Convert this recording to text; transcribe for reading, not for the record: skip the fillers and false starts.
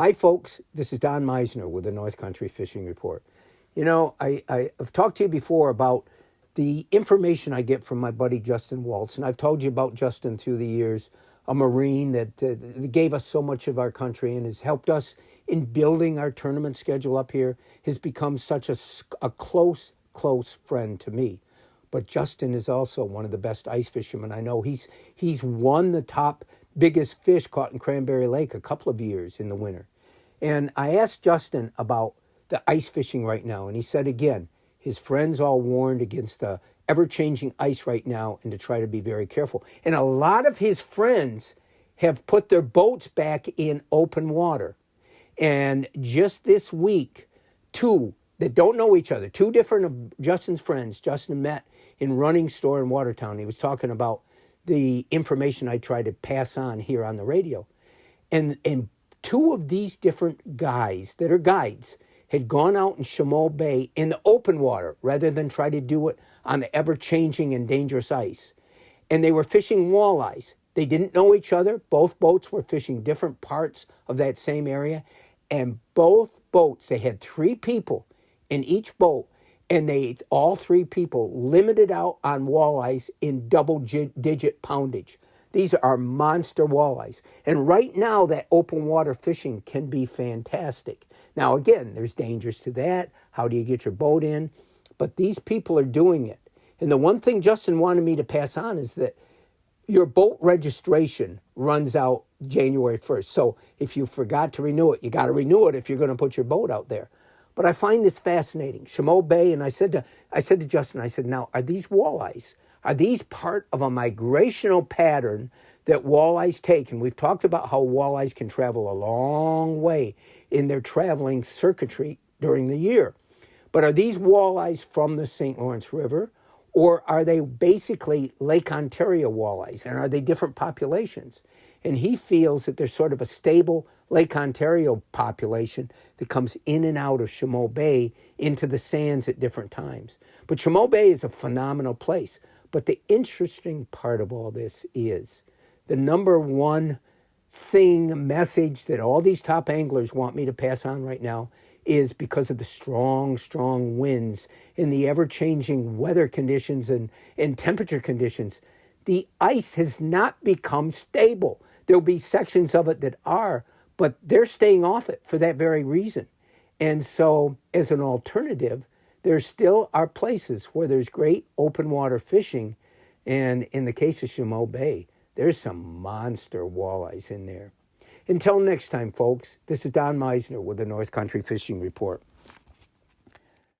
Hi, folks. This is Don Meissner with the North Country Fishing Report. You know, I've talked to you before about the information I get from my buddy Justin Waltz, and I've told you about Justin through the years, a Marine that gave us so much of our country and has helped us in building our tournament schedule up here, has become such a close friend to me. But Justin is also one of the best ice fishermen I know. He's won the top biggest fish caught in Cranberry Lake a couple of years in the winter. And I asked Justin about the ice fishing right now, and he said again, his friends all warned against the ever-changing ice right now and to try to be very careful. And a lot of his friends have put their boats back in open water. And just this week, two that don't know each other, two different of Justin's friends, Justin met in Running Store in Watertown. He was talking about the information I try to pass on here on the radio. And two of these different guys that are guides had gone out in Chameau Bay in the open water rather than try to do it on the ever-changing and dangerous ice. And they were fishing walleyes. They didn't know each other. Both boats were fishing different parts of that same area. And both boats, they had three people in each boat, and all three people limited out on walleyes in double-digit poundage. These are monster walleyes. And right now, that open water fishing can be fantastic. Now, again, there's dangers to that. How do you get your boat in? But these people are doing it. And the one thing Justin wanted me to pass on is that your boat registration runs out January 1st. So if you forgot to renew it, you got to renew it if you're going to put your boat out there. But I find this fascinating. Chameau Bay, and I said to Justin, I said, now, are these walleyes? Are these part of a migrational pattern that walleyes take? And we've talked about how walleyes can travel a long way in their traveling circuitry during the year. But are these walleyes from the St. Lawrence River, or are they basically Lake Ontario walleyes? And are they different populations? And he feels that there's sort of a stable Lake Ontario population that comes in and out of Chameau Bay into the sands at different times. But Chameau Bay is a phenomenal place. But the interesting part of all this is the number one message that all these top anglers want me to pass on right now is because of the strong winds and the ever-changing weather conditions and temperature conditions. The ice has not become stable. There'll be sections of it that are, but they're staying off it for that very reason. And so as an alternative, there still are places where there's great open water fishing. And in the case of Chameau Bay, there's some monster walleyes in there. Until next time, folks, this is Don Meissner with the North Country Fishing Report.